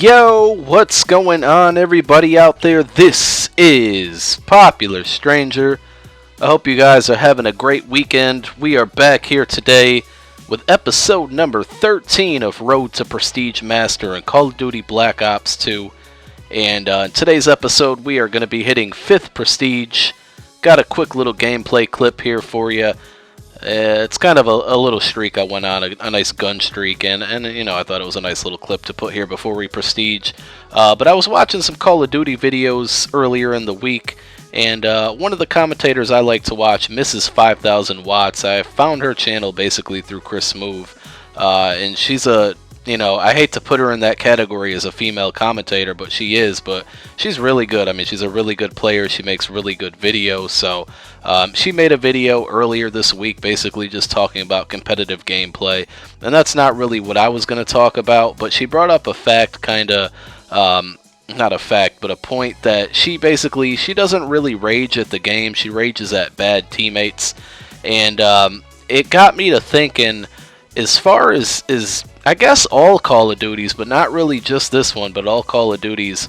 Yo, what's going on, everybody out there? This is Popular Stranger. I hope you guys are having a great weekend. We are back here today with episode number 13 of Road to Prestige Master and Call of Duty Black Ops 2. And in today's episode, we are going to be hitting 5th Prestige. Got a quick little gameplay clip here for you. It's kind of a little streak I went on, a nice gun streak, and you know, I thought it was a nice little clip to put here before we prestige. But I was watching some Call of Duty videos earlier in the week, and one of the commentators I like to watch, Mrs. 5000 Watts, I found her channel basically through Chris Move, and she's I hate to put her in that category as a female commentator, but she is, but she's really good. I mean, she's a really good player. She makes really good videos, so she made a video earlier this week basically just talking about competitive gameplay, and that's not really what I was going to talk about, but she brought up a fact, not a fact, but a point that she doesn't really rage at the game. She rages at bad teammates, and it got me to thinking, as far as I guess all Call of Duties, but not really just this one, but all Call of Duties,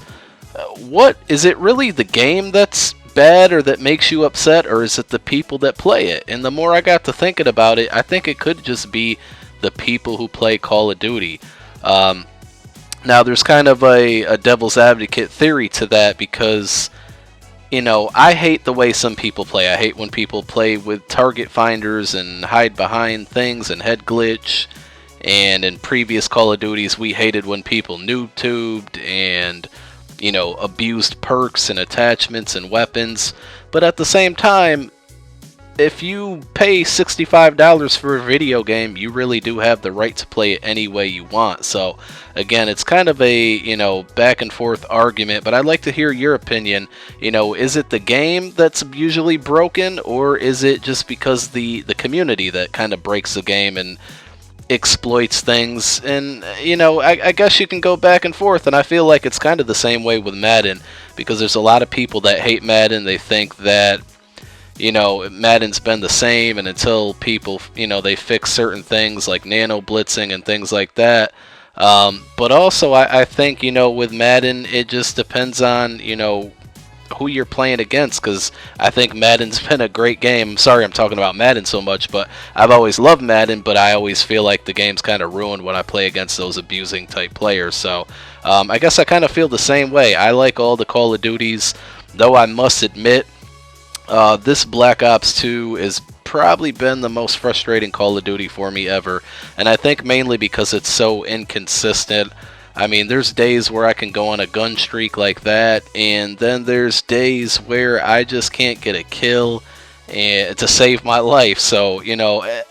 what is it really the game that's bad or that makes you upset, or is it the people that play it? And the more I got to thinking about it, I think it could just be the people who play Call of Duty. Now there's kind of a devil's advocate theory to that, because I hate the way some people play. I hate when people play with target finders and hide behind things and head glitch. And in previous Call of Duties, we hated when people noob-tubed and, abused perks and attachments and weapons. But at the same time, if you pay $65 for a video game, you really do have the right to play it any way you want. So, again, it's kind of a, back and forth argument, but I'd like to hear your opinion. Is it the game that's usually broken, or is it just because the community that kind of breaks the game and exploits things? And I guess you can go back and forth, and I feel like it's kind of the same way with Madden, because there's a lot of people that hate Madden. They think that Madden's been the same, and until people they fix certain things like nano blitzing and things like that. But also I think with Madden, it just depends on who you're playing against, because I think Madden's been a great game. I'm sorry I'm talking about Madden so much, but I've always loved Madden, but I always feel like the game's kind of ruined when I play against those abusing type players. So I guess I kind of feel the same way. I like all the Call of Duties, though I must admit this Black Ops 2 has probably been the most frustrating Call of Duty for me ever, and I think mainly because it's so inconsistent. I mean, there's days where I can go on a gun streak like that, and then there's days where I just can't get a kill to save my life. So,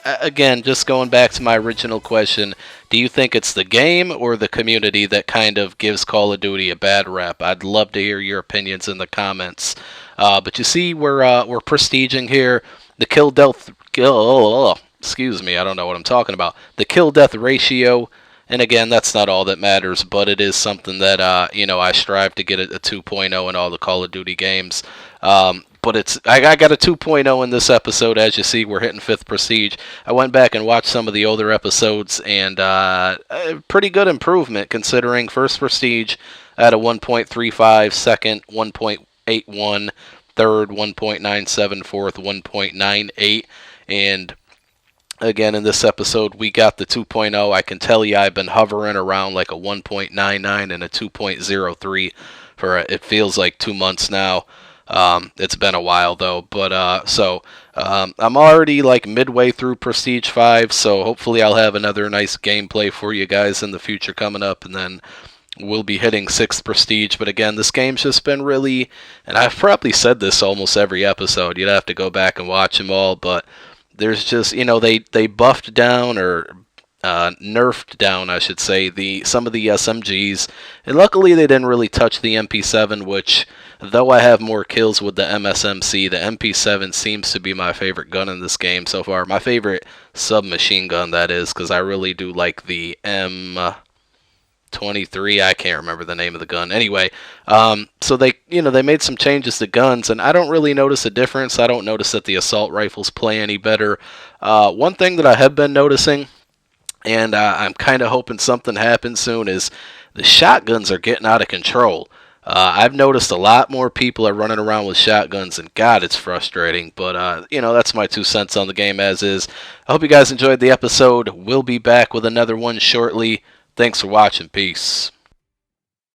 again, just going back to my original question, do you think it's the game or the community that kind of gives Call of Duty a bad rep? I'd love to hear your opinions in the comments. But you see, we're prestiging here. The excuse me, I don't know what I'm talking about. The kill-death ratio. And again, that's not all that matters, but it is something that, I strive to get a 2.0 in all the Call of Duty games. But I got a 2.0 in this episode. As you see, we're hitting 5th Prestige. I went back and watched some of the older episodes, and a pretty good improvement considering 1st Prestige at a 1.35, 2nd 1.81, 3rd 1.97, 4th 1.98, and again, in this episode, we got the 2.0. I can tell you I've been hovering around like a 1.99 and a 2.03 for, it feels like 2 months now. It's been a while, though. But, I'm already like midway through Prestige 5, so hopefully I'll have another nice gameplay for you guys in the future coming up, and then we'll be hitting 6th Prestige. But again, this game's just been really, and I've probably said this almost every episode, you'd have to go back and watch them all, but there's just, they buffed down, or nerfed down, I should say, some of the SMGs, and luckily they didn't really touch the MP7, which, though I have more kills with the MSMC, the MP7 seems to be my favorite gun in this game so far. My favorite submachine gun, that is, because I really do like the M23, I can't remember the name of the gun. Anyway, so they made some changes to guns, and I don't really notice a difference. I don't notice that the assault rifles play any better. One thing that I have been noticing, and I'm kind of hoping something happens soon, is the shotguns are getting out of control. I've noticed a lot more people are running around with shotguns, and God, it's frustrating. But, that's my 2 cents on the game as is. I hope you guys enjoyed the episode. We'll be back with another one shortly. Thanks for watching. Peace.